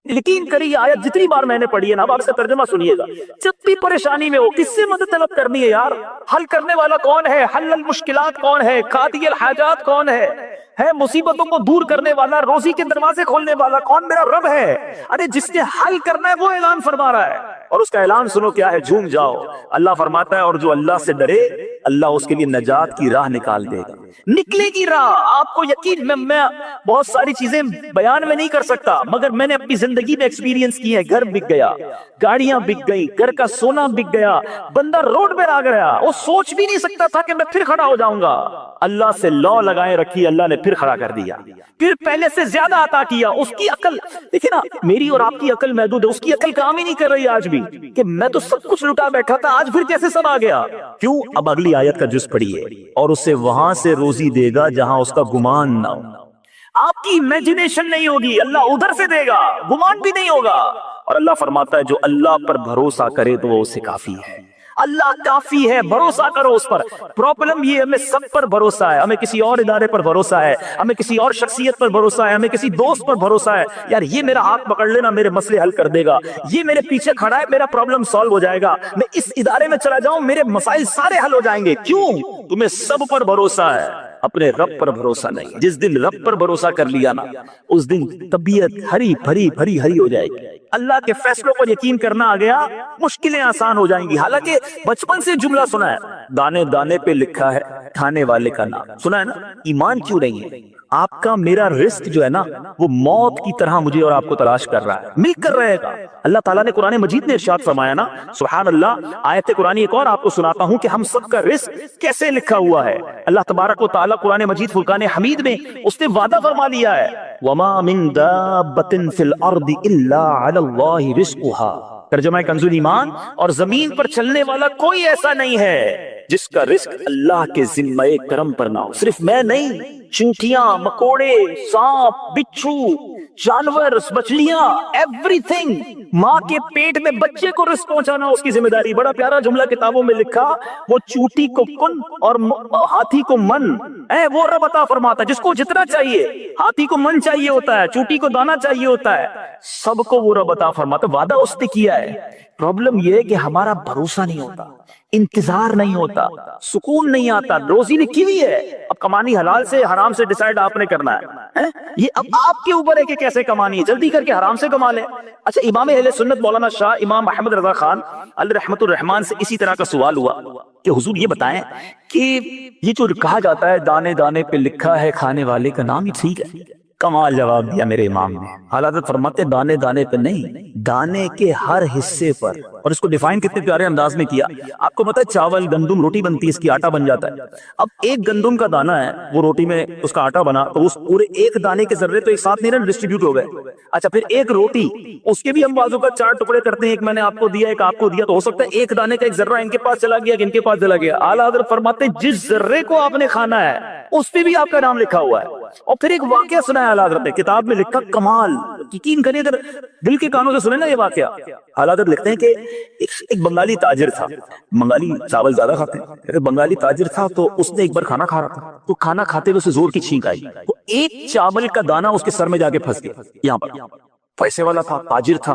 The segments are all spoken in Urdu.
یقین کریے آیت جتنی بار میں نے پڑھی ہے نا، اب آپ سے ترجمہ سنیے گا، جب بھی پریشانی میں ہو کس سے مدد طلب کرنی ہے یار؟ حل کرنے والا کون ہے؟ حل المشکلات کون ہے؟ قاضی الحاجات کون ہے مصیبتوں کو دور کرنے والا، روزی کے دروازے کھولنے والا کون؟ میرا رب ہے۔ ارے جس نے حل کرنا ہے وہ اعلان فرما رہا ہے، اور اس کا اعلان سنو کیا ہے، جھوم جاؤ۔ اللہ فرماتا ہے اور جو اللہ سے ڈرے اللہ اس کے لیے نجات کی راہ نکال دے گا، نکلے گی راہ۔ آپ کو یقین، میں بہت ساری چیزیں بیان میں نہیں کر سکتا، مگر میں نے اپنی زندگی میں ایکسپیرینس کی ہے۔ گھر بک گیا، گاڑیاں بک گئی، گھر کا سونا بک گیا، بندہ روڈ پہ آ گیا، وہ سوچ بھی نہیں سکتا تھا کہ میں پھر کھڑا ہو جاؤں گا۔ اللہ سے لو لگائے رکھی، اللہ نے پھر کھڑا کر دیا، پھر پہلے سے زیادہ عطا کیا۔ اس کی عقل دیکھیں نا، میری اور آپ کی عقل محدود ہے، اس کی عقل کام ہی نہیں کر رہی آج بھی، کہ میں تو سب کچھ لٹا بیٹھا تھا، آج پھر کیسے سب آ گیا؟ کیوں؟ اب اگلی آیت کا جز پڑھیے، اور اسے وہاں سے روزی دے گا جہاں اس کا گمان نہ ہو۔ آپ کی امیجنیشن نہیں ہوگی، اللہ ادھر سے دے گا، گمان بھی نہیں ہوگا۔ اور اللہ فرماتا ہے جو اللہ پر بھروسہ کرے تو وہ اسے کافی ہے۔ اللہ کافی ہے، بھروسہ کرو اس پر۔ پرابلم یہ ہمیں سب پر بھروسہ ہے، ہمیں کسی اور ادارے پر بھروسہ ہے، ہمیں کسی اور شخصیت پر بھروسہ ہے، ہمیں کسی دوست پر بھروسہ ہے، یار یہ میرا ہاتھ پکڑ لینا میرے مسئلے حل کر دے گا، یہ میرے پیچھے کھڑا ہے میرا پرابلم سالو ہو جائے گا، میں اس ادارے میں چلا جاؤں میرے مسائل سارے حل ہو جائیں گے۔ کیوں؟ تمہیں سب پر بھروسہ ہے، اپنے رب پر بھروسہ نہیں۔ جس دن رب پر بھروسہ کر لیا نا، اس دن طبیعت ہری بھری بھری ہری ہو جائے گی۔ اللہ کے فیصلوں پر یقین کرنا آ گیا، مشکلیں آسان ہو جائیں گی۔ حالانکہ بچپن سے جملہ سنا ہے، دانے دانے پہ لکھا ہے کھانے والے کا نام، سنا ہے نا؟ ایمان کیوں نہیں ہے؟ آپ کا میرا رزق جو ہے نا وہ موت کی طرح مجھے اور آپ کو تلاش کر رہا ہے، مل کر رہے گا۔ اللہ تعالیٰ نے قرآن مجید میں ارشاد فرمایا نا، سبحان اللہ، آیت قرآن ایک اور آپ کو سناتا ہوں کہ ہم سب کا رزق کیسے لکھا ہوا ہے۔ اللہ تبارک و تعالیٰ قرآن مجید فرقان حمید میں اس نے وعدہ فرما لیا ہے، وَمَا مِن دَابَّةٍ فِي الْأَرْضِ إِلَّا عَلَى اللَّهِ رِزْقُهَا۔ ترجمہ کنز ایمان، اور زمین پر چلنے والا کوئی ایسا نہیں ہے جس کا رزق اللہ کے ذمہ کرم پر نہ ہو۔ صرف میں نہیں، چونٹیاں، مکوڑے، سانپ، بچھو، جانور، مچھلیاں، ایوری تھنگ۔ ماں کے پیٹ میں بچے کو رزق پہنچانا اس کی ذمہ داری۔ بڑا پیارا جملہ کتابوں میں لکھا، وہ چوٹی کو کن اور ہاتھی کو من، وہ رب عطا فرماتا ہے جس کو جتنا چاہیے۔ ہاتھی کو من چاہیے ہوتا ہے، چوٹی کو دانا چاہیے ہوتا ہے، سب کو وہ رب عطا فرماتا ہے، وعدہ اس نے کیا ہے۔ پرابلم یہ ہے کہ ہمارا بھروسہ نہیں ہوتا، انتظار نہیں ہوتا، سکون نہیں آتا۔ روزی لکھی ہوئی ہے، اب کمانی حلال سے حرام سے ڈیسائیڈ آپ نے کرنا ہے، یہ اب آپ کے اوپر ہے کہ کیسے کمانی ہے۔ جلدی کر کے حرام سے کما لیں۔ اچھا، امام اہل سنت مولانا شاہ امام احمد رضا خان علیہ رحمت الرحمان سے اسی طرح کا سوال ہوا کہ حضور یہ بتائیں کہ یہ جو کہا جاتا ہے دانے دانے پہ لکھا ہے کھانے والے کا نام، یہ ٹھیک ہے؟ کمال جواب دیا میرے امام نے۔ حضرت فرماتے دانے دانے پہ نہیں، دانے کے ہر حصے پر۔ اور اس کو ڈیفائن کتنے پیارے انداز میں کیا۔ آپ کو پتہ ہے چاول، گندم، روٹی بنتی ہے، اس کی آٹا بن جاتا ہے۔ اب ایک گندم کا دانہ ہے، وہ روٹی میں اس کا آٹا بنا، تو اس پورے ایک دانے کے ذرے تو ایک ساتھ نہیں نا ڈسٹریبیوٹ ہو گئے۔ اچھا، پھر ایک روٹی، اس کے بھی ہم بازو کا 4 ٹکڑے کرتے ہیں، ایک میں نے آپ کو دیا، ایک آپ کو دیا، تو ہو سکتا ہے ایک دانے کا ایک ذرہ ان کے پاس چلا گیا کہ ان کے پاس چلا گیا۔ اعلیٰ حضرت فرماتے ہیں جس ذرے کو آپ نے کھانا ہے اس پہ بھی آپ کا نام لکھا ہوا ہے۔ اور پھر ایک واقعہ سنا ہے اعلیٰ حضرت نے، کتاب میں لکھا، کمال، یقین کریں اگر دل کے کانوں سے سنیں نا یہ واقعہ۔ اعلیٰ حضرت لکھتے ہیں کہ ایک بنگالی تاجر تھا، بنگالی چاول زیادہ کھاتے ہیں، بنگالی تاجر تھا، تو اس نے ایک بار کھانا کھا رہا تھا، تو کھانا کھاتے ہوئے اسے زور کی چھینک آئی، تو ایک چاول کا دانہ اس کے سر میں جا کے پھنس گیا یہاں پر۔ پیسے والا تھا، تاجر تھا،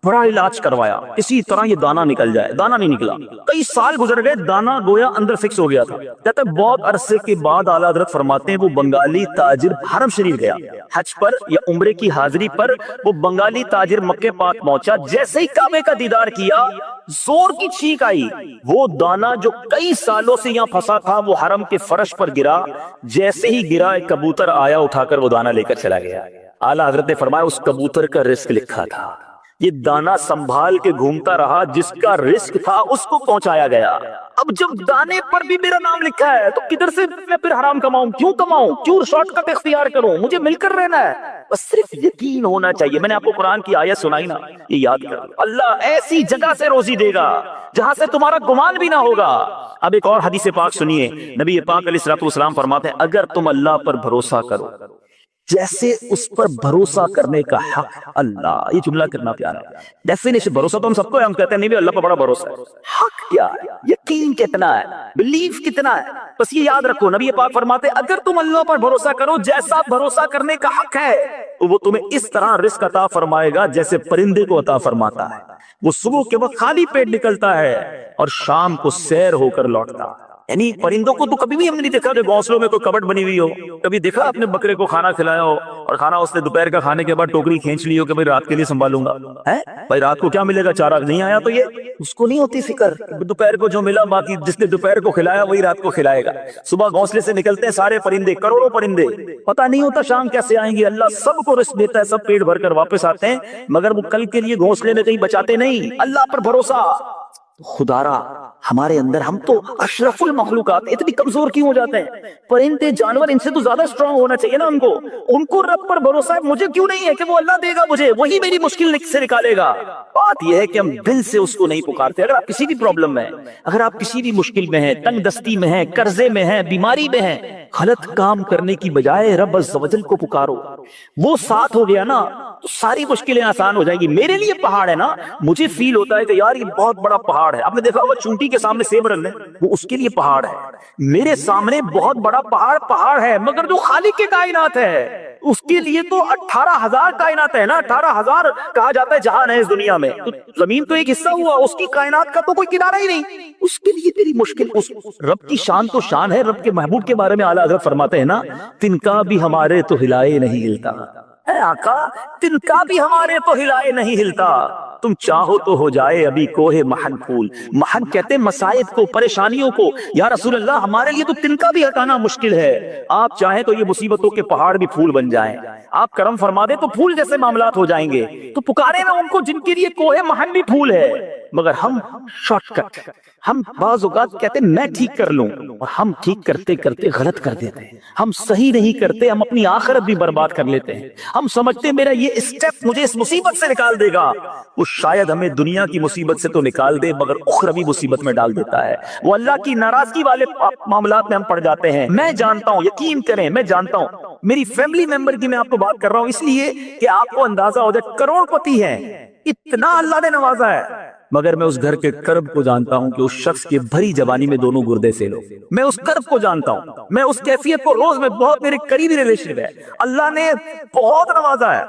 بڑا علاج کروایا کسی طرح یہ دانہ نکل جائے، دانہ نہیں نکلا، کئی سال گزر گئے، دانہ گویا اندر فکس ہو گیا تھا۔ کہتے ہیں بہت عرصے کے بعد اعلیٰ حضرت فرماتے ہیں وہ بنگالی تاجر حرم شریف گیا، حج پر یا عمرے کی حاضری پر وہ بنگالی تاجر مکے پاک پہنچا، جیسے ہی کعبے کا دیدار کیا زور کی چھینک آئی، وہ دانہ جو کئی سالوں سے یہاں پھنسا تھا وہ حرم کے فرش پر گرا، جیسے ہی گرا ایک کبوتر آیا اٹھا کر وہ دانہ لے کر چلا گیا۔ اعلیٰ حضرت نے فرمایا اس کبوتر کا رزق لکھا تھا، یہ دانہ سنبھال کے گھومتا رہا، جس کا رزق تھا اس کو پہنچایا گیا۔ اب جب دانے پر بھی میرا نام لکھا ہے تو کدھر سے میں پھر حرام کماؤں؟ کیوں کماؤں؟ کیوں شارٹ کٹ اختیار کروں؟ مجھے مل کر رہنا ہے، بس صرف یقین ہونا چاہیے۔ میں نے آپ کو قرآن کی آیت سنائی نا، یہ یاد کرو، اللہ ایسی جگہ سے روزی دے گا جہاں سے تمہارا گمان بھی نہ ہوگا۔ اب ایک اور حدیث پاک سنیے، نبی پاک علیہ الصلوۃ والسلام فرماتے ہیں اگر تم اللہ پر بھروسہ کرو جیسے اس پر بھروسہ کرنے کا حق اللہ، یہ جملہ کرنا پیارا ہے۔ ڈیفینیشن بھروسہ تو ہم سب کو ہے، ہم کہتے ہیں نہیں بھی اللہ پر بڑا بھروسہ ہے، حق کیا ہے, یقین کتنا ہے, بلیف کتنا ہے. بس یہ یاد رکھو, نبی پاک فرماتے ہیں اگر تم اللہ پر بھروسہ کرو جیسا بھروسہ کرنے کا حق ہے تو وہ تمہیں اس طرح رزق عطا فرمائے گا جیسے پرندے کو عطا فرماتا ہے. وہ صبح کے وقت خالی پیٹ نکلتا ہے اور شام کو سیر ہو کر لوٹتا ہے. یعنی پرندوں کو تو کبھی بھی ہم نے نہیں دیکھا کہ گھونسلوں میں کوئی کبٹ بنی ہوئی ہو. کبھی دیکھا اپنے بکرے کو کھانا کھلایا ہو اور کھانا اس نے دوپہر کا کھانے کے بعد ٹوکری کھینچ لی ہو کہ بھائی رات کے لیے سنبھالوں گا, بھائی رات کو کیا ملے گا, چارہ نہیں آیا تو یہ اس کو نہیں ہوتی فکر. دوپہر کو جو ملا باقی جس نے دوپہر کو کھلایا وہی رات کو کھلائے گا. صبح گھونسلے سے نکلتے ہیں سارے پرندے, کروڑوں پرندے, پتہ نہیں ہوتا شام کیسے آئیں گے. اللہ سب کو رزق دیتا ہے, سب پیٹ بھر کر واپس آتے ہیں, مگر وہ کل کے لیے گھونسلے میں کہیں بچاتے نہیں. اللہ پر بھروسہ. خدا را ہمارے اندر, ہم تو اشرف المخلوقات اتنی کمزور کیوں ہو جاتے ہیں؟ پرندے جانور ان سے تو زیادہ اسٹرانگ ہونا چاہیے نا ان کو رب پر بھروسہ ہے. مجھے کیوں نہیں ہے کہ وہ اللہ دے گا مجھے, وہی میری مشکل سے نکالے گا. بات یہ ہے کہ ہم دل سے اس کو نہیں پکارتے. اگر آپ کسی بھی پرابلم میں, اگر آپ کسی بھی مشکل میں ہیں, تنگ دستی میں ہیں, قرضے میں ہیں, بیماری میں ہیں, غلط کام کرنے کی بجائے رب عز و جل کو پکارو, وہ ساتھ ہو گیا نا تو ساری مشکلیں آسان ہو جائیں گی. میرے لیے پہاڑ ہے نا, مجھے فیل ہوتا ہے کہ یار یہ بہت بڑا پہاڑ ہے. آپ نے دیکھا ہوگا چونٹی کے سامنے سیب رکھ لیں, وہ اس کے لیے پہاڑ ہے. میرے سامنے بہت بڑا پہاڑ ہے, مگر جو خالق کے کائنات ہے اس کے لیے تو 18,000 کائنات ہے نا. 18,000 کہا جاتا ہے جہان ہے اس دنیا میں, تو زمین تو ایک حصہ ہوا, اس کی کائنات کا تو کوئی کنارہ ہی نہیں. اس کے لیے تیری مشکل, اس رب کی شان تو شان ہے. رب کے محبوب کے بارے میں اعلیٰ حضرت فرماتے ہیں نا, تنکا بھی ہمارے تو ہلائے نہیں ہلتا. اے آقا تنکا بھی ہمارے تو ہلائے نہیں ہلتا. تم چاہو تو ہو جائے ابھی کوہ محن پھول. محن کہتے مسائب کو, پریشانیوں کو. یا رسول اللہ ہمارے لیے تو تنکا بھی ہٹانا مشکل ہے, آپ چاہیں تو یہ مصیبتوں کے پہاڑ بھی پھول بن جائیں. آپ کرم فرما دیں تو پھول جیسے معاملات ہو جائیں گے. تو پکارے نا ان کو جن کے لیے کوہ محن بھی پھول ہے. مگر ہم شارٹ کٹ, ہم بعض اوقات کہتے ہیں میں ٹھیک کر لوں, اور ہم ٹھیک کرتے کرتے غلط کر دیتے ہیں. ہم صحیح نہیں کرتے, ہم اپنی آخرت بھی برباد کر لیتے ہیں. ہم سمجھتے ہیں میرا یہ اسٹیپ مجھے اس مصیبت سے نکال دے گا. وہ شاید ہمیں دنیا کی مصیبت سے تو نکال دے, مگر اخروی مصیبت میں ڈال دیتا ہے. وہ اللہ کی ناراضگی والے معاملات میں ہم پڑ جاتے ہیں. میں جانتا ہوں, یقین کریں میں جانتا ہوں, میری فیملی ممبر کی میں آپ کو بات کر رہا ہوں اس لیے کہ آپ کو اندازہ ہو جائے. کروڑ پتی ہے, اتنا اللہ نے نوازا ہے, مگر میں اس گھر کے کرب کو جانتا ہوں کہ اس شخص کے بھری جوانی میں دونوں گردے فیل ہو. میں اس کرب کو جانتا ہوں, میں اس کیفیت کو روز میں, بہت میرے قریبی ریلیشن ہے. اللہ نے بہت نوازا ہے,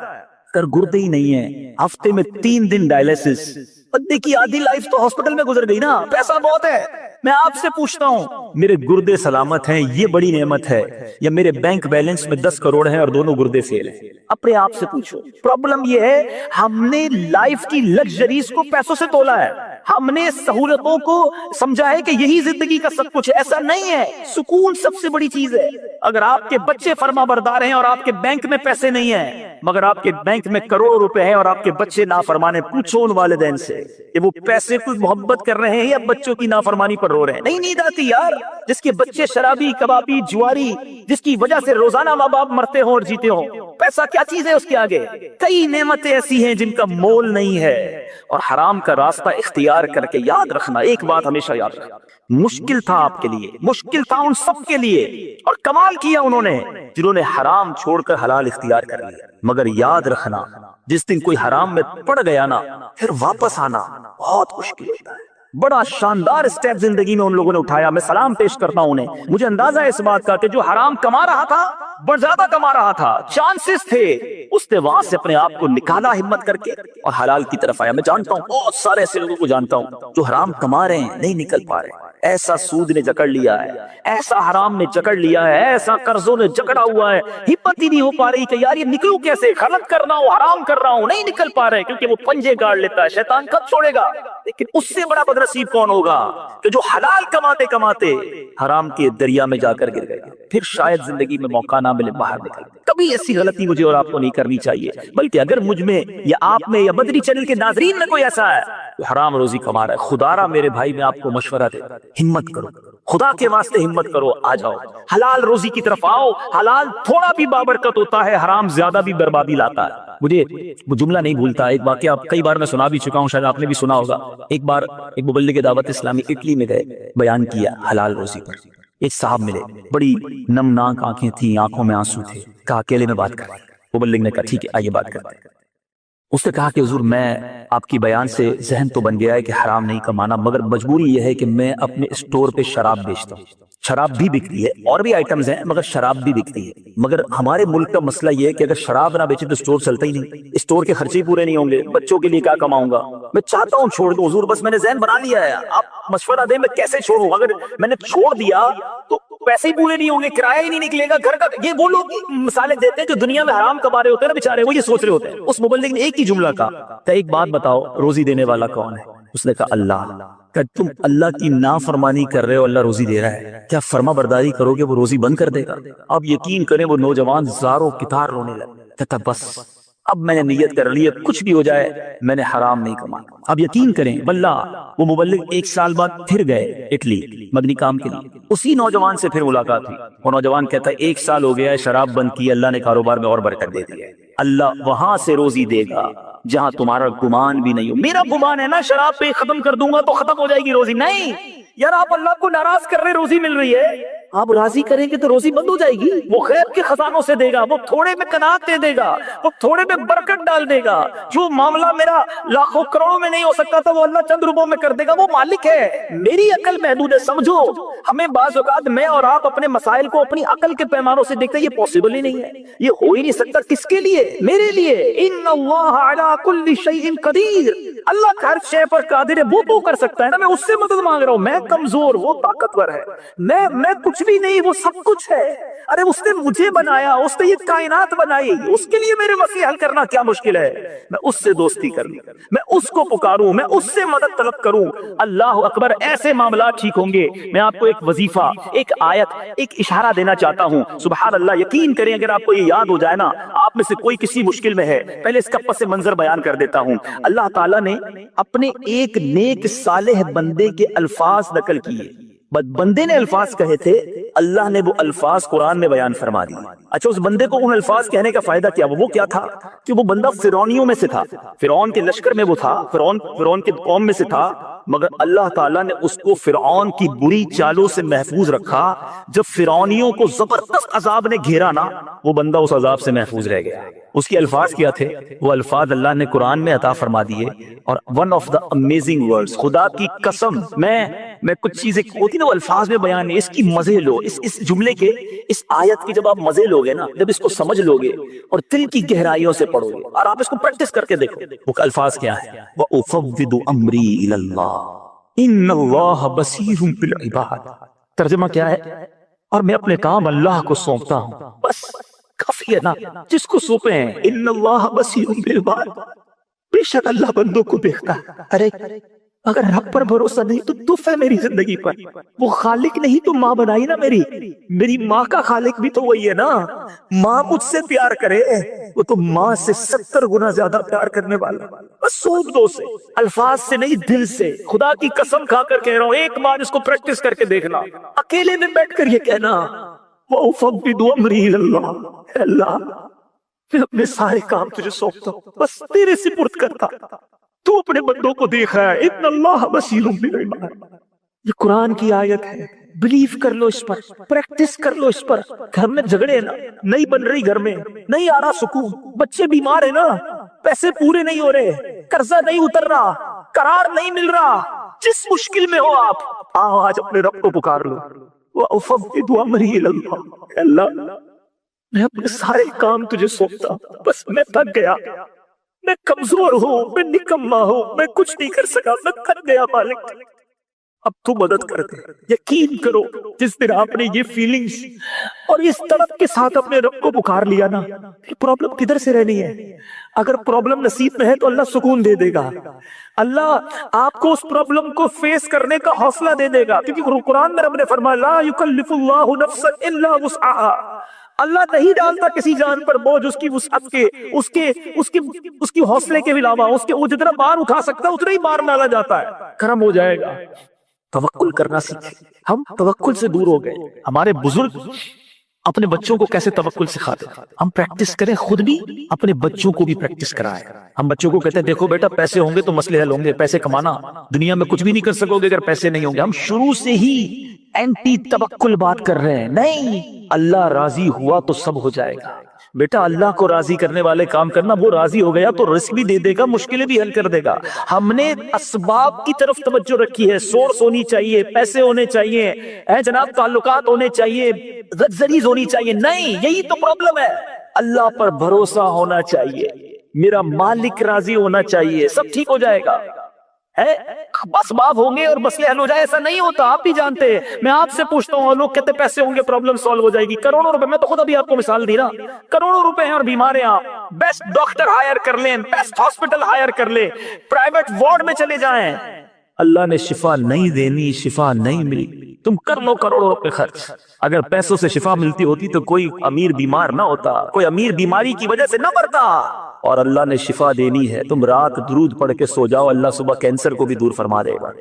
کر گردے ہی نہیں ہے. ہفتے میں 3 دن ڈائلیسس. بندے کی آدھی لائف تو ہاسپٹل میں گزر گئی نا. پیسہ بہت ہے. میں آپ سے پوچھتا ہوں میرے گردے سلامت ہیں, یہ بڑی نعمت ہے, یا میرے بینک بیلنس میں 10 کروڑ ہیں اور دونوں گردے فیل ہیں؟ اپنے آپ سے پوچھو. پرابلم یہ ہے ہم نے لائف کی لگژریز کو پیسوں سے تولا ہے. ہم نے سہولتوں کو سمجھا ہے کہ یہی زندگی کا سب کچھ ہے. ایسا نہیں ہے. سکون سب سے بڑی چیز ہے. اگر آپ کے بچے فرما بردار ہیں اور آپ کے بینک میں پیسے نہیں ہیں, مگر آپ کے بینک میں کروڑوں روپے ہیں اور آپ کے بچے نافرمانے, پوچھو ان والدین سے کہ وہ پیسے کو محبت کر رہے ہیں یا بچوں کی نافرمانی پر رو رہے ہیں. نہیں نیند آتی یار, جس کے بچے شرابی, کبابی, جواری, جس کی وجہ سے روزانہ ماں باپ مرتے ہوں اور جیتے ہوں. پیسہ کیا چیز ہے اس کے آگے؟ کئی نعمتیں ایسی ہیں جن کا مول نہیں ہے. اور حرام کا راستہ اختیار کر کے یاد رکھنا, ایک بات ہمیشہ یاد رکھنا, مشکل تھا آپ کے لیے, مشکل تھا ان سب کے لیے, اور کمال کیا انہوں نے جنہوں نے حرام چھوڑ کر حلال اختیار کر لیا. مگر یاد رکھنا جس دن کوئی حرام میں پڑ گیا نا, پھر واپس آنا بہت مشکل ہوتا ہے. بڑا شاندار اسٹیپ زندگی میں ان لوگوں نے اٹھایا. میں سلام پیش کرتا ہوں انہیں. مجھے اندازہ ہے اس بات کا کہ جو حرام کما رہا تھا, بڑھ زیادہ کما رہا تھا, چانسز تھے, اس نے وہاں سے اپنے آپ کو نکالا ہمت کر کے اور حلال کی طرف آیا. میں جانتا ہوں بہت سارے ایسے لوگوں کو جانتا ہوں جو حرام کما رہے ہیں, نہیں نکل پا رہے. ایسا سود نے جکڑ لیا ہے, ایسا حرام نے جکڑ لیا ہے, ایسا قرضوں نے جکڑا ہوا ہے, ہمت ہی نہیں ہو پا رہی کہ یار یہ نکلوں کیسے, غلط کر رہا ہوں, حرام کر رہا ہوں, نہیں نکل پا رہے کیونکہ وہ پنجے گاڑ لیتا ہے. شیطان کب چھوڑے گا؟ لیکن اس سے بڑا بدنصیب کون ہوگا کہ جو حلال کماتے کماتے حرام کے دریا میں جا کر گر گئے, پھر شاید زندگی میں موقع نہ ملے باہر نکل. کبھی ایسی غلطی مجھے اور آپ کو نہیں کرنی چاہیے. بلکہ اگر مجھ میں یا آپ میں یا بدری چینل کے ناظرین میں کوئی ایسا ہے تو حرام روزی کما رہا ہے, خدا را میرے بھائی میں آپ کو مشورہ دے, ہمت کرو, خدا کے واسطے ہمت کرو, آ جاؤ حلال روزی کی طرف آؤ. حلال تھوڑا بھی بابرکت ہوتا ہے, حرام زیادہ بھی بربادی لاتا ہے. مجھے وہ جملہ نہیں بھولتا, ایک واقعہ کئی بار میں سنا بھی چکا ہوں, شاید آپ نے بھی سنا ہوگا. ایک بار ایک مبلغ دعوت اسلامی اٹلی میں گئے, بیان کیا حلال روزی پر. ایک صاحب ملے, بڑی نمناک آنکھیں تھیں, آنکھوں میں آنسو تھے. کہا اکیلے میں بات کر. مبلغ نے کہا ٹھیک ہے آئیے بات کرتے ہیں. اس نے کہا کہ حضور میں آپ کی بیان سے ذہن تو بن گیا ہے کہ حرام نہیں کمانا، مگر مجبوری یہ ہے کہ میں اپنے اسٹور پہ شراب بیچتا ہوں، شراب بھی بکتی ہے اور بھی آئٹمز ہیں مگر شراب بھی بکتی ہے، مگر ہمارے ملک کا مسئلہ یہ ہے کہ اگر شراب نہ بیچے تو اسٹور چلتا ہی نہیں، اسٹور کے خرچے پورے نہیں ہوں گے، بچوں کے لیے کیا کماؤں گا؟ میں چاہتا ہوں چھوڑ دوں حضور، بس میں نے ذہن بنا لیا ہے، آپ مشورہ دیں میں کیسے چھوڑوں؟ اگر میں نے چھوڑ دیا تو پیسے ہی پورے نہیں ہوں گے، کرایہ ہی نہیں نکلے گا گھر کا۔ یہ وہ لوگ مثالیں دیتے ہیں جو دنیا میں حرام کما رہے ہوتے ہیں نا بیچارے، وہ یہ سوچ رہے ہوتے ہیں۔ اس مبلغ نے ایک ہی جملہ کہا کہ ایک بات بتاؤ، روزی دینے والا کون ہے؟ اس نے کہا اللہ۔ کہ تم اللہ کی نافرمانی کر رہے ہو، اللہ روزی دے رہا ہے، کیا فرما برداری کرو گے وہ روزی بند کر دے گا؟ اب یقین کریں وہ نوجوان زاروں کتار رونے لگے، کہتا بس اب میں نے نیت کر لی ہے، کچھ بھی ہو جائے میں نے حرام نہیں کمانا۔ اب یقین کریں واللہ وہ مبلغ 1 سال بعد پھر گئے اٹلی مدنی کام کے لیے، اسی نوجوان سے پھر ملاقات ہوئی۔ وہ نوجوان کہتا ہے 1 سال ہو گیا ہے شراب بند کی، اللہ نے کاروبار میں اور برکت دے دی ہے، اللہ وہاں سے روزی دے گا جہاں تمہارا گمان بھی نہیں ہو۔ میرا گمان ہے نا شراب پہ ختم کر دوں گا تو ختم ہو جائے گی روزی، نہیں یار، آپ اللہ کو ناراض کر رہے، روزی مل رہی ہے، آپ راضی کریں گے تو روزی بند ہو جائے گی۔ وہ غیب کے خزانوں سے دے گا، وہ تھوڑے میں قناعت دے دے گا، وہ تھوڑے میں برکت ڈال دے گا۔ جو معاملہ میرا لاکھوں کروڑوں میں نہیں ہو سکتا تھا وہ اللہ چند روپوں میں کر دے گا، وہ مالک ہے۔ میری عقل محدود ہے، سمجھو۔ ہمیں بعض اوقات میں اور آپ اپنے مسائل کو اپنی عقل کے پیمانوں سے دیکھتے ہیں، یہ پاسبل ہی نہیں ہے، یہ ہو ہی نہیں سکتا۔ کس کے لیے؟ میرے لیے۔ ان اللہ علی کل شیء قدیر، اللہ ہر شے پر قادر ہے، وہ تو کر سکتا ہے نا، میں اس سے مدد مانگ رہا ہوں۔ میں کمزور، وہ طاقتور ہے، میں کچھ بھی نہیں، وہ سب کچھ ہے۔ ارے اس نے مجھے بنایا، اس نے یہ کائنات بنائی، اس کے لیے میرے مسئلے حل کرنا کیا مشکل ہے؟ میں اس سے دوستی کروں، میں اس کو پکاروں، میں اس سے مدد طلب کروں۔ اللہ اکبر، ایسے معاملات ٹھیک ہوں گے۔ میں آپ کو ایک وظیفہ، ایک آیت، ایک اشارہ دینا چاہتا ہوں، سبحان اللہ۔ یقین کریں اگر آپ کو یہ یاد ہو جائے نا، آپ میں سے کوئی کسی مشکل میں ہے، پہلے اس کا پس منظر بیان کر دیتا ہوں۔ اللہ تعالیٰ نے اپنے ایک نیک صالح بندے کے الفاظ نقل کیے، بندے نے الفاظ کہے تھے، اللہ نے وہ الفاظ قرآن میں بیان فرما دی۔ اچھا، اس بندے کو ان الفاظ کہنے کا فائدہ کیا؟ وہ کیا تھا کہ وہ بندہ فرعونیوں میں سے تھا، فرعون کے لشکر میں وہ تھا، فرعون کے قوم میں سے تھا، مگر اللہ تعالیٰ نے اس کو فرعون کی بری چالوں سے محفوظ رکھا۔ جب فرعونیوں کو زبردست عذاب نے گھیرا نا، وہ بندہ اس عذاب سے محفوظ رہ گیا۔ اس کے الفاظ کیا تھے؟ وہ الفاظ اللہ نے قرآن میں عطا فرما دیے، اور one of the amazing words, خدا کی قسم، میں کچھ چیزیں ہوتی نا وہ الفاظ میں بیان ہے، اس کی مزے لو، اس جملے کے، اس آیت کی جب آپ مزے لوگے نا، جب اس کو سمجھ لوگے اور دل کی گہرائیوں سے پڑھو گے اور آپ اس کو پریکٹس کر کے دیکھو، وہ الفاظ کیا ہے؟ وَأُفَوِّضُ أَمْرِي إِلَى اللَّهِ إِنَّ اللَّهَ بَصِيرٌ بِالْعِبَادِ۔ ترجمہ کیا ہے؟ اور میں اپنے کام اللہ کو سونپتا ہوں، بس کافی ہے نا، جس کو سونپے ہیں۔ ان اللہ بصیر بالعباد، بے شک اللہ بندوں کو دیکھتا ہے۔ ارے اگر رب پر بھروسہ نہیں تو دف ہے میری زندگی پر، وہ خالق نہیں تو ماں بنائی نا میری ماں کا خالق بھی تو وہی ہے نا۔ ماں مجھ سے پیار کرے، وہ تو ماں سے 70 گنا زیادہ پیار کرنے والا۔ بس سونپ دو سے، الفاظ سے نہیں، دل سے۔ خدا کی قسم کھا کر کہہ رہا ہوں، ایک بار اس کو پریکٹس کر کے دیکھنا، اکیلے میں بیٹھ کر یہ کہنا، وَأُفَوِّضُ أَمْرِي إِلَى اللَّهِ، اے اللہ میں اپنے سارے کام تجھے سونپتا ہوں، بس تیرے سپرد کرتا، تو اپنے بندوں کو دیکھ رہا ہے۔ ان اللہ بصیر بالعباد، یہ قرآن کی آیت ہے، بلیو کر لو اس پر، پریکٹس کر لو اس پر۔ گھر میں جھگڑے نا، نہیں بن رہی، گھر میں نہیں آ رہا سکون، بچے بیمار ہیں نا، پیسے پورے نہیں ہو رہے، قرضہ نہیں اتر رہا، قرار نہیں مل رہا، جس مشکل میں ہو آپ آؤ آج اپنے رب کو پکار لو۔ وَأُفَوِّضُ أَمْرِي إِلَى اللَّهِ، اللہ میں اپنے سارے کام تجھے سونپتا ہوں، بس میں تھک گیا، میں کمزور ہوں، میں نکما ہوں، میں کچھ نہیں کر سکا، میں تھک گیا مالک، اب تو مدد کر دے۔ یقین کرو جس دن آپ نے یہ فیلنگز اور اس طلب کے ساتھ اپنے رب کو پکار لیا نا، پھر پرابلم کدھر سے رہنی ہے؟ اگر پرابلم نصیب میں ہے تو اللہ سکون دے دے گا، اللہ آپ کو اس پرابلم کو فیس کرنے کا حوصلہ دے دے گا، کیونکہ قرآن میں رب نے فرمایا لا یکلف اللہ نفسا الا وسعها، اللہ نہیں ڈالتا کسی جان پر بوجھ اس کی وسعت کے، اس کی حوصلے کے علاوہ، وہ جتنا بار اٹھا سکتا ہے اتنا ہی بار ڈالا جاتا ہے، کرم ہو جائے گا۔ توکل کرنا سیکھیں، ہم توکل سے دور ہو گئے۔ ہمارے بزرگ اپنے بچوں کو کیسے توکل سکھاتے، ہم پریکٹس کریں، خود بھی اپنے بچوں کو بھی پریکٹس کرائیں۔ ہم بچوں کو کہتے ہیں دیکھو بیٹا پیسے ہوں گے تو مسئلے حل ہوں گے، پیسے کمانا دنیا میں کچھ بھی نہیں کر سکو گے اگر پیسے نہیں ہوں گے۔ ہم شروع سے ہی اینٹی توکل بات کر رہے ہیں، نہیں، اللہ راضی ہوا تو سب ہو جائے گا، بیٹا اللہ کو راضی کرنے والے کام کرنا، وہ راضی ہو گیا تو رزق بھی دے دے گا، مشکلیں بھی حل کر دے گا۔ ہم نے اسباب کی طرف توجہ رکھی ہے، سورس ہونی چاہیے، پیسے ہونے چاہیے، اے جناب تعلقات ہونے چاہیے، لگژریز ہونی چاہیے، نہیں، یہی تو پرابلم ہے۔ اللہ پر بھروسہ ہونا چاہیے، میرا مالک راضی ہونا چاہیے، سب ٹھیک ہو جائے گا۔ بس باب ہوں گے اور مسئلے حل ہو جائے، ایسا نہیں ہوتا، آپ بھی جانتے ہیں۔ میں آپ سے پوچھتا ہوں، لوگ کہتے پیسے ہوں گے پرابلم سالو ہو جائے گی، کروڑوں روپے، میں تو خود ابھی آپ کو مثال دی نا، کروڑوں روپے ہیں اور بیمار ہیں آپ، بیسٹ ڈاکٹر ہائر کر لیں، بیسٹ ہاسپٹل ہائر کر لیں، پرائیویٹ وارڈ میں چلے جائیں، اللہ نے شفا نہیں دینی، شفا نہیں ملی، تم کر لو کروڑوں روپے خرچ۔ اگر پیسوں سے شفا ملتی ہوتی تو کوئی امیر بیمار نہ ہوتا، کوئی امیر بیماری کی وجہ سے نہ مرتا۔ اور اللہ نے شفا دینی ہے، تم رات درود پڑھ کے سو جاؤ، اللہ صبح کینسر کو بھی دور فرما دے گا،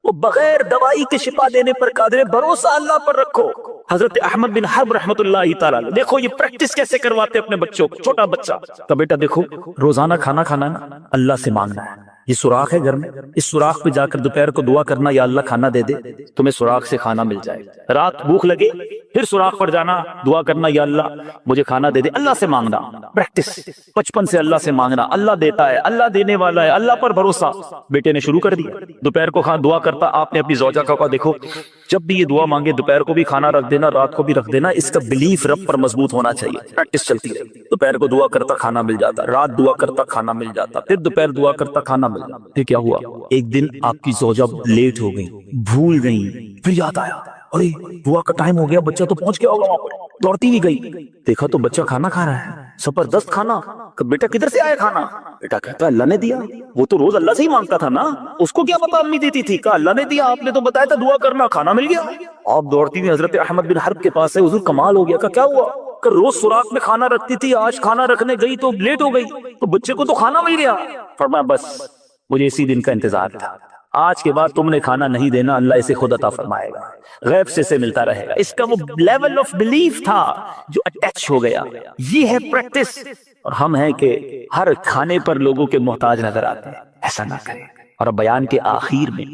وہ بغیر دوائی کے شفا دینے پر قادر ہے، بھروسہ اللہ پر رکھو۔ حضرت احمد بن حرب رحمۃ اللہ تعالیٰ دیکھو یہ پریکٹس کیسے کرواتے اپنے بچوں کو، چھوٹا بچہ تو بیٹا دیکھو روزانہ کھانا کھانا ہے، اللہ سے مانگنا ہے، یہ سوراخ ہے گھر میں، اس سوراخ پہ جا کر دوپہر کو دعا کرنا، یا اللہ کھانا دے دے، تمہیں سوراخ سے کھانا مل جائے گا۔ رات بھوک لگے پھر سوراخ پر جانا، دعا کرنا، یا اللہ مجھے کھانا دے دے، اللہ سے مانگنا، پریکٹس بچپن سے اللہ سے مانگنا، اللہ دیتا ہے، اللہ دینے والا ہے، اللہ پر بھروسہ۔ بیٹے نے شروع کر دیا، دوپہر کو دعا کرتا، آپ نے اپنی زوجہ کا دیکھو جب بھی یہ دعا مانگے دوپہر کو بھی کھانا رکھ دینا، رات کو بھی رکھ دینا، اس کا بلیف رب پر مضبوط ہونا چاہیے، پریکٹس چلتی رہے، دوپہر کو دعا کرتا کھانا مل جاتا، رات دعا کرتا کھانا مل جاتا، پھر دوپہر دعا کرتا کھانا مل جاتا۔ پھر کیا ہوا، ایک دن آپ کی زوجہ لیٹ ہو گئی، بھول گئی، پھر یاد آیا ارے دعا کا ٹائم ہو گیا، بچہ تو پہنچ گیا ہوگا وہاں پر، دوڑتی بھی گئی، دیکھا تو بچہ کھانا کھا رہا ہے، زبردست کھانا، بیٹا کدھر سے آیا کھانا؟ بیٹا کہتا اللہ نے دیا، وہ تو روز اللہ سے ہی مانگتا تھا نا، اس کو کیا پتا امی دیتی تھی، کہا اللہ نے دیا، آپ نے تو بتایا تھا دعا کرنا، کھانا مل گیا۔ آپ دوڑتی ہوئی حضرت احمد بن حرب کے پاس ہے، حضور کمال ہو گیا، کہا کیا ہوا؟ کہ روز سوراخ میں کھانا رکھتی تھی، آج کھانا رکھنے گئی تو لیٹ ہو گئی، تو بچے کو تو کھانا مل گیا۔ فرمایا بس مجھے اسی دن کا انتظار تھا، آج کے بعد تم نے کھانا نہیں دینا، اللہ اسے خود عطا فرمائے گا، غیب سے ملتا رہے گا۔ اس کا وہ لیول آف بلیف تھا جو اٹیچ ہو گیا، یہ ہے پریکٹس۔ اور ہم ہیں کہ ہر کھانے پر لوگوں کے محتاج نظر آتے ہیں، ایسا نہ کریں۔ اور اب بیان کے آخر میں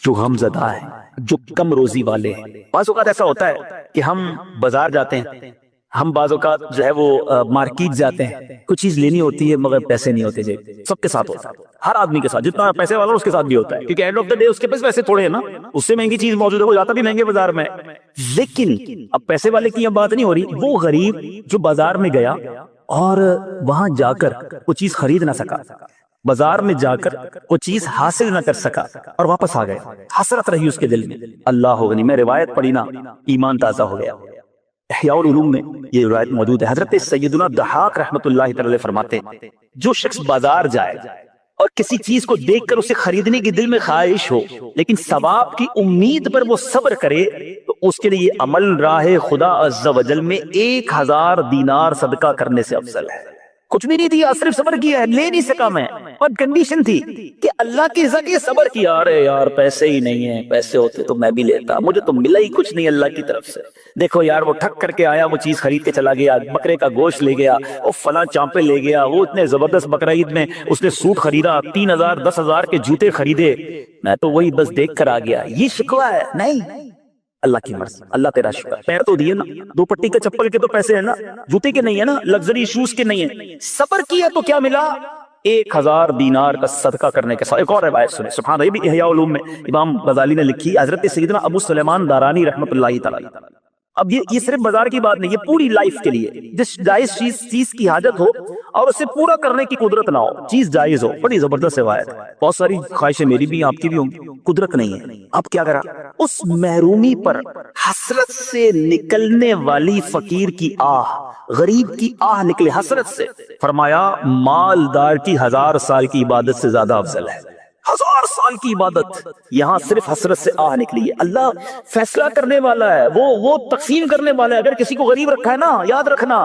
جو غم زدہ ہیں، جو کم روزی والے ہیں، بعض اوقات ایسا ہوتا ہے کہ ہم بازار جاتے ہیں، ہم بعض اوقات جو ہے وہ مارکیٹ جاتے ہیں، کچھ چیز لینی ہوتی ہے مگر پیسے نہیں ہوتے، جیب سب کے ساتھ ہوتا ہے، ہر آدمی کے ساتھ، جتنا پیسے والا اس کے ساتھ بھی ہوتا ہے، کیونکہ اینڈ آف دا ڈے اس کے پاس پیسے تھوڑے ہیں نا، اس سے مہنگی چیز موجود ہے، وہ جاتا بھی مہنگے بازار میں۔ لیکن اب پیسے والے کی یہ بات نہیں ہو رہی، وہ غریب جو بازار میں گیا اور وہاں جا کر وہ چیز خرید نہ سکا، بازار میں جا کر وہ چیز حاصل نہ کر سکا اور واپس آ گئے، حسرت رہی اس کے دل میں، اللہ غنی، میں روایت پڑھی نا، ایمان تازہ ہو گیا۔ احیاء العلوم میں یہ روایت موجود ہے، حضرت سیدنا ضحاک رحمۃ اللہ تعالی فرماتے ہیں جو شخص بازار جائے اور کسی چیز کو دیکھ کر اسے خریدنے کی دل میں خواہش ہو لیکن ثواب کی امید پر وہ صبر کرے تو اس کے لیے عمل راہ خدا عز و جل میں 1000 دینار صدقہ کرنے سے افضل ہے۔ کچھ بھی نہیں دیا، صرف صبر کیا ہے، لے نہیں سکا میں، اور کنڈیشن تھی کہ اللہ کے ذریعے صبر کیا، ارے یار پیسے ہی نہیں ہیں، پیسے ہوتے تو میں بھی لیتا، مجھے تو ملا ہی کچھ نہیں اللہ کی طرف سے۔ دیکھو یار وہ ٹھک کر کے آیا، وہ چیز خرید کے چلا گیا، بکرے کا گوشت لے گیا، وہ فلاں چانپے لے گیا، وہ اتنے زبردست بقرہ عید میں اس نے سوٹ خریدا، 3000 10,000 کے جوتے خریدے، میں تو وہی بس دیکھ کر آ گیا، یہ شکوہ ہے؟ نہیں، اللہ کی مرضی، اللہ تیرا شکر، پیر تو دیے نا، 2 پٹی کے چپل کے تو پیسے ہیں نا، جوتے کے نہیں ہے نا، لگژری شوز کے نہیں ہیں، صبر کیا تو کیا ملا؟ 1000 دینار کا صدقہ کرنے کے ساتھ۔ ایک اور روایت سنیں، سبحان اللہ، یہ بھی احیاء العلوم میں امام غزالی نے لکھی، حضرت سیدنا ابو سلیمان دارانی رحمۃ اللہ تعالی۔ اب یہ صرف بازار کی بات نہیں، یہ پوری لائف کے لیے، جس جائز چیز کی حاجت ہو اور اسے پورا کرنے کی قدرت نہ ہو، چیز جائز ہو، بڑی زبردست روایت ہے، بہت ساری خواہشیں میری بھی آپ کی بھی ہوں گی، قدرت نہیں ہے، اب کیا کرا؟ اس محرومی پر حسرت سے نکلنے والی فقیر کی آہ، غریب کی آہ نکلے حسرت سے، فرمایا مالدار کی 1000 سال کی عبادت سے زیادہ افضل ہے۔ 1000 سال کی عبادت، یہاں صرف حسرت سے آہ نکلی ہے۔ اللہ فیصلہ کرنے والا ہے، وہ تقسیم کرنے والا ہے۔ اگر کسی کو غریب رکھا ہے نا، یاد رکھنا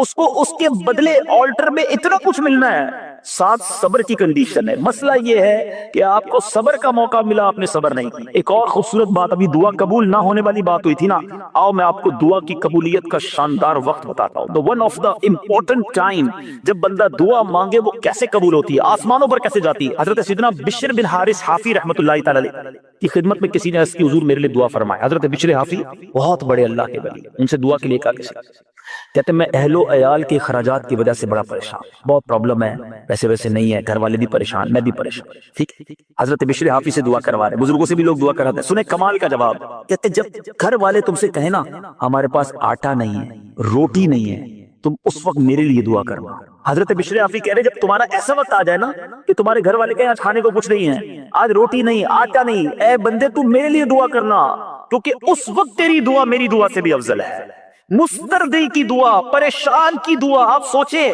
اس کو اس کے بدلے آلٹر میں اتنا کچھ ملنا ہے، ساتھ صبر کی کنڈیشن ہے۔ مسئلہ یہ ہے کہ آپ کو صبر کا موقع ملا، آپ نے صبر نہیں کی۔ ایک اور خوبصورت بات، ابھی دعا قبول نہ ہونے والی بات ہوئی تھی نا، آؤ میں آپ کو دعا کی قبولیت کا شاندار وقت بتاتا ہوں۔ One of the important time جب بندہ دعا مانگے وہ کیسے قبول ہوتی ہے، آسمانوں پر کیسے جاتی ہے۔ حضرت سیدنا بشر بن حارث حافی رحمۃ اللہ تعالی کی خدمت میں کسی نے عرض کی حضور میرے لیے دعا فرمائے. حضرت بشر حافی بہت بڑے اللہ کے ولی, ان سے دعا کے لیے کہا کسی کہتے ہیں میں اہل و عیال کے اخراجات کی وجہ سے بڑا پریشان, بہت پرابلم ہے, پیسے ویسے نہیں ہے, گھر والے بھی پریشان, میں بھی پریشان. ٹھیک, حضرت بشر حافی سے دعا کروا رہے, بزرگوں سے بھی لوگ دعا کراتے ہیں. سنیں کمال کا جواب, کہتے جب گھر والے تم سے کہیں نا ہمارے پاس آٹا نہیں ہے, روٹی نہیں ہے, تم اس وقت میرے لیے دعا کرنا. حضرت بشر حافی کہہ رہے جب تمہارا ایسا وقت آ جائے نا کہ تمہارے گھر والے کہیں آج کھانے کو کچھ نہیں ہے, آج روٹی نہیں, آٹا نہیں, اے بندے تم میرے لیے دعا کرنا, کیونکہ اس وقت تیری دعا میری دعا سے بھی افضل ہے. مستردی کی دعا, پریشان کی دعا. آپ سوچیں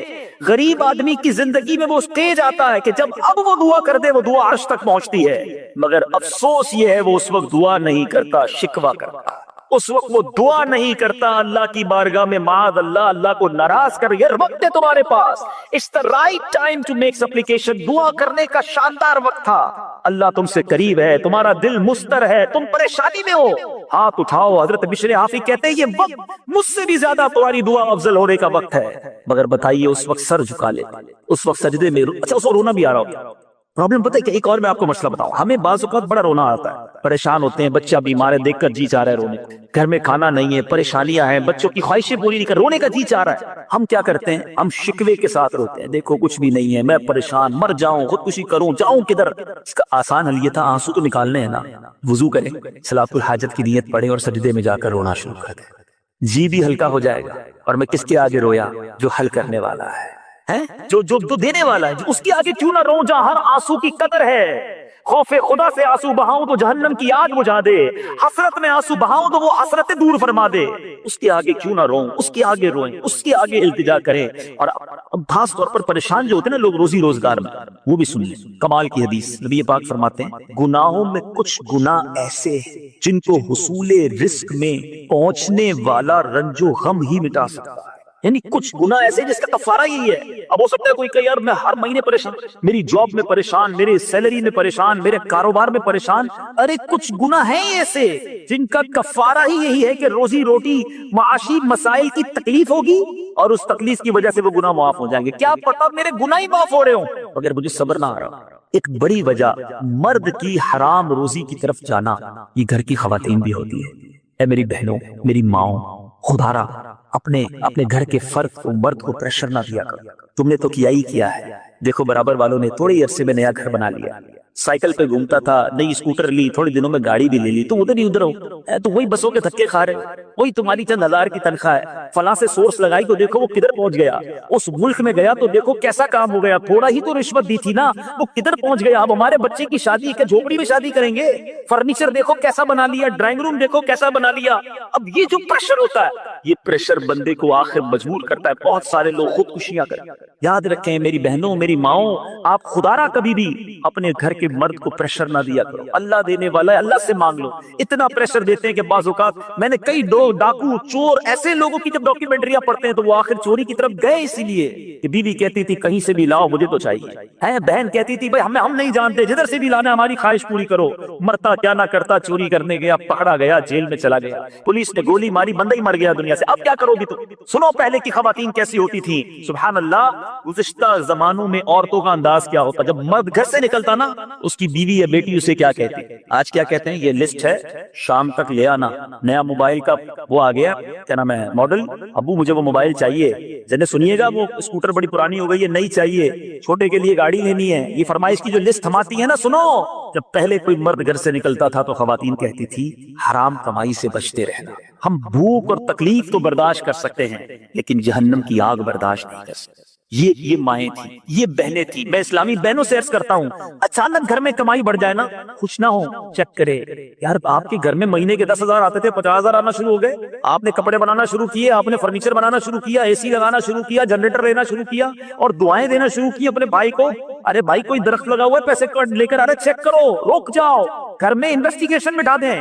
غریب آدمی کی زندگی میں وہ سٹیج آتا ہے کہ جب اب وہ دعا کر دے وہ دعا عرش تک پہنچتی ہے, مگر افسوس یہ ہے وہ اس وقت دعا نہیں کرتا, شکوہ کرتا. اس وقت وہ دعا نہیں کرتا اللہ کی بارگاہ میں, معاذ اللہ اللہ کو ناراض کر. یہ وقت ہے تمہارے پاس, it's the right time to make supplication. دعا کرنے کا شاندار وقت تھا. اللہ تم سے قریب ہے, تمہارا دل مستر ہے, تم پریشانی میں ہو, ہاتھ اٹھاؤ. حضرت بشر حافی کہتے ہیں یہ وقت مجھ سے بھی زیادہ تمہاری دعا افضل ہونے کا وقت ہے, مگر بتائیے اس وقت سر جھکا لے, اس وقت سجدے میں اچھا اس کو رونا بھی آ رہا ہوتا. پرابلم پتہ ہے کہ ایک اور میں آپ کو مسئلہ بتاؤں, ہمیں بعض اوقات بڑا رونا آتا ہے, پریشان ہوتے ہیں, بچہ بیمار ہے دیکھ کر جی چاہ رہا ہے رونے, گھر میں کھانا نہیں ہے, پریشانیاں ہیں, بچوں کی خواہشیں پوری نہیں کر, رونے کا جی چاہ رہا ہے. ہم کیا کرتے ہیں, ہم شکوے کے ساتھ روتے ہیں, دیکھو کچھ بھی نہیں ہے, میں پریشان, مر جاؤں, خودکشی کروں, جاؤں کدھر. اس کا آسان حل یہ تھا, آنسو تو نکالنے ہیں نا, وضو کریں, صلاۃ الحاجت کی نیت پڑھیں اور سجدے میں جا کر رونا شروع کر دیں, جی بھی ہلکا ہو جائے گا. اور میں کس کے آگے رویا, جو حل کرنے والا ہے, جو دینے والا ہے, جو اس کے آگے کیوں نہ رو جہاں ہر آنسو کی قدر ہے. خوف خدا سے آنسو بہاؤں تو جہنم کی آگ بجھا دے, حسرت میں آنسو بہاؤں تو وہ حسرت دور فرما دے. اس کے آگے کیوں نہ روؤں, اس کے آگے روئیں, اس کے آگے التجا کریں. اور خاص طور پر پریشان جو ہوتے ہیں نا لوگ روزی روزگار میں, وہ بھی سن لیں. کمال کی حدیث, نبی پاک فرماتے ہیں گناہوں میں کچھ گناہ ایسے ہیں جن کو حصول رزق میں پہنچنے والا رنج و غم ہی مٹا سکتا ہے. یعنی کچھ گناہ ایسے جس کا کفارہ یہی ہے. اب ہو سکتا ہے کوئی کہ یار میں ہر مہینے پریشان, میری جاب میں پریشان, میرے سیلری میں پریشان, میرے کاروبار میں پریشان. ارے کچھ گناہ ہیں ایسے جن کا کفارہ ہی یہی ہے کہ روزی روٹی معاشی مسائل کی تکلیف ہوگی اور اس تکلیف کی وجہ سے وہ گناہ معاف ہو جائیں گے. کیا پتا میرے گناہ ہی معاف ہو رہے ہوں اگر مجھے صبر نہ آ رہا. ایک بڑی وجہ مرد کی حرام روزی کی طرف جانا یہ گھر کی خواتین بھی ہوتی ہے. اے میری بہنوں, میری ماؤں, خدا را اپنے گھر کے فرد کو, مرد کو پریشر نہ دیا کرو. تم نے تو کیا ہی کیا ہے. دیکھو برابر والوں نے تھوڑے عرصے میں نیا گھر بنا لیا, سائیکل پہ گھومتا تھا, نئی اسکوٹر لی, تھوڑے دنوں میں گاڑی بھی لے لی, تم ادھر ہی ادھر ہو, تو وہی بسوں کے دھکے کھا رہے, وہی تمہاری چند ہزار کی تنخواہ ہے, فلاں سے سورس لگائی تو دیکھو وہ کدھر پہنچ گیا, اس ملک میں گیا تو دیکھو کیسا کام ہو گیا, تھوڑا ہی تو رشوت دی تھی نا, وہ کدھر پہنچ گیا. اب ہمارے بچے کی شادی کہ جھوپڑی میں شادی کریں گے, فرنیچر دیکھو کیسا بنا لیا, ڈرائنگ روم دیکھو کیسا بنا لیا. اب یہ جو پریشر ہوتا ہے, یہ پریشر بندے کو آخر مجبور کرتا ہے. بہت سارے لوگ خودکشیاں کریں. یاد رکھیں میری بہنوں, میری ماؤں, آپ خدا را کبھی بھی اپنے گھر کے مرد کو پریشر نہ دیا کرو. اللہ دینے والا ہے, اللہ سے مانگ لو. اتنا پریشر دیتے ہیں کہ بعض اوقات میں نے کئی ڈاکو, چور, ایسے لوگوں کی جب ڈاکیومنٹریاں پڑھتے ہیں تو وہ آخر چوری کی طرف گئے اسی لیے کہ بیوی کہتی تھی کہیں سے بھی لاؤ مجھے تو چاہیے ہے, بہن کہتی تھی بھائی ہم نہیں جانتے, جدھر سے بھی لانا ہماری خواہش پوری کرو. مرتا کیا نہ کرتا, چوری کرنے گیا, پکڑا گیا, جیل میں چلا گیا, پولیس نے گولی ماری, بندہ ہی مر گیا دنیا سے. اب کیا کرو گی تم؟ سنو پہلے کی خواتین کیسی ہوتی تھی. سبحان اللہ, گزشتہ زمانوں میں عورتوں کا انداز کیا ہوتا. جب مرد گھر سے نکلتا نا, اس کی بیوی یا بیٹی اسے کیا کہتی, آج کیا کہتے ہیں, یہ لسٹ ہے شام تک لے آنا, نیا موبائل کا وہ آ گیا, کیا نام ہے, ماڈل, ابو مجھے وہ موبائل چاہیے. جنہیں سنیے گا وہ اسکوٹر بڑی پرانی ہو گئی ہے, نئی چاہیے, چھوٹے کے لیے گاڑی لینی ہے. یہ فرمائش کی جو لسٹ ہم آتی ہے نا, سنو, جب پہلے کوئی مرد گھر سے نکلتا تھا تو خواتین کہتی تھی حرام کمائی سے بچتے رہنا. ہم بھوک اور تکلیف تو برداشت کر سکتے ہیں لیکن جہنم کی آگ برداشت نہیں کر سکتے. یہ مائیں تھی, یہ بہنیں تھی. میں اسلامی بہنوں سے عرض کرتا ہوں, اچانک گھر میں کمائی بڑھ جائے نا, خوش نہ ہو, چیک کرے یار آپ کے گھر میں مہینے کے 10,000 آتے تھے, 50,000 آنا شروع ہو گئے, آپ نے کپڑے بنانا شروع کیے, آپ نے فرنیچر بنانا شروع کیا, اے سی لگانا شروع کیا, جنریٹر لینا شروع کیا اور دعائیں دینا شروع کی اپنے بھائی کو. ارے بھائی کوئی درخت لگا ہوا ہے, پیسے لے کر, ارے چیک کرو, روک جاؤ, گھر میں انویسٹیگیشن بٹھا دیں,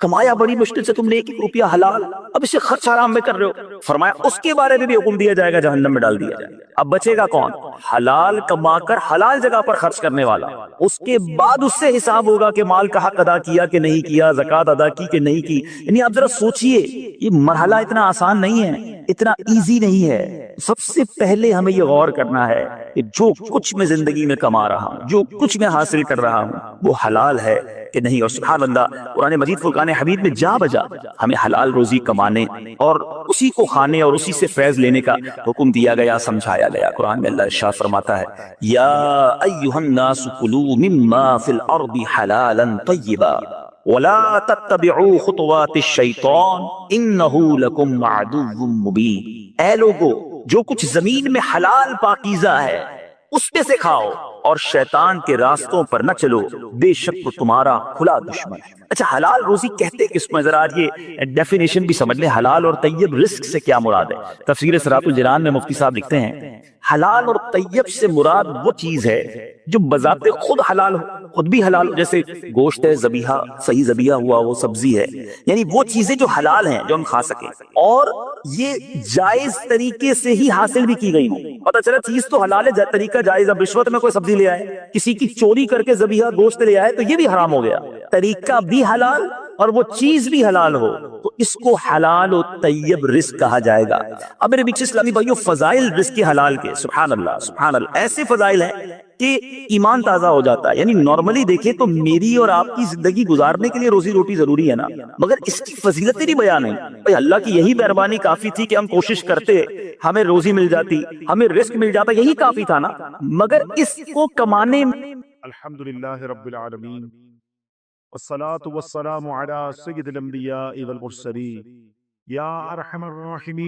کمایا بڑی مشکل سے تم نے 1 روپیہ حلال، اب اسے خرچ حرام میں کر رہے ہو، فرمایا اس کے بارے میں بھی حکم دیا جائے گا جہنم میں ڈال دیا جائے گا۔ اب بچے گا کون؟ حلال کما کر حلال جگہ پر خرچ کرنے والا، اس کے بعد اس سے حساب ہوگا کہ مال کا حق ادا کیا کہ نہیں کیا، زکوٰۃ ادا کی کہ نہیں کی۔ یعنی آپ ذرا سوچئے، یہ مرحلہ اتنا آسان نہیں ہے، اتنا ایزی نہیں ہے۔ سب سے پہلے ہمیں یہ غور کرنا ہے کہ جو کچھ میں زندگی میں کما رہا ہوں، جو کچھ میں حاصل کر رہا ہوں، وہ حلال ہے کہ نہیں۔ اور سبحان اللہ، قرآن مجید فرقان حمید میں جا بجا ہمیں حلال روزی کمانے اور اسی کو کھانے اور اسی سے فیض لینے کا حکم دیا گیا، سمجھایا گیا۔ قرآن میں اللہ ارشاد فرماتا ہے، یا ایھا الناس کلوا مما فی الارض حلالا طیبا ولا تتبعوا خطوات الشیطان انہ لکم عدو مبین۔ اے لوگو، جو کچھ زمین میں حلال پاکیزہ ہے اس میں سے کھاؤ اور شیطان کے راستوں پر نہ چلو، بے شک وہ تمہارا کھلا دشمن ہے۔ اچھا، حلال روزی کہتے کس کو؟ ذرا آج یہ ڈیفینیشن بھی سمجھ لیں، حلال اور طیب رزق سے کیا مراد ہے۔ تفسیر صراط الجنان میں مفتی صاحب لکھتے ہیں، حلال اور طیب سے مراد وہ چیز ہے جو بذات خود حلال ہو، خود بھی حلال ہو، جیسے گوشت ہے، ذبیحہ، صحیح ذبیحہ ہوا، وہ سبزی ہے، یعنی وہ چیزیں جو حلال ہیں، جو ہم کھا سکیں، اور یہ جائز طریقے سے ہی حاصل بھی کی گئی ہوں۔ پتہ چلا چیز تو حلال ہے، طریقہ جائز۔ اب رشوت میں کوئی سبزی لے آئے، کسی کی چوری کر کے ذبیحہ گوشت لے آئے تو یہ بھی حرام ہو گیا۔ طریقہ بھی حلال اور وہ چیز بھی حلال ہو تو اس کو حلال و طیب رزق کہا جائے گا۔ اب میرے بیچ اسلامی بھائیوں، فضائل رزق کے حلال کے، سبحان اللہ سبحان اللہ، ایسے فضائل ہیں کہ ایمان تازہ ہو جاتا ہے۔ یعنی نارملی دیکھیں تو میری اور آپ کی زندگی گزارنے کے لیے روزی روٹی ضروری ہے نا، مگر اس کی فضیلتیں نہیں بیان ہیں۔ بھئی اللہ کی یہی مہربانی کافی تھی کہ ہم کوشش کرتے، ہمیں روزی مل جاتی، ہمیں رزق مل جاتا، یہی کافی تھا نا۔ مگر اس کو کمانے میں الحمدللہ رب العالمین، والصلاة والسلام علی سید الانبیاء والمرسلین، یا ارحم الراحمین۔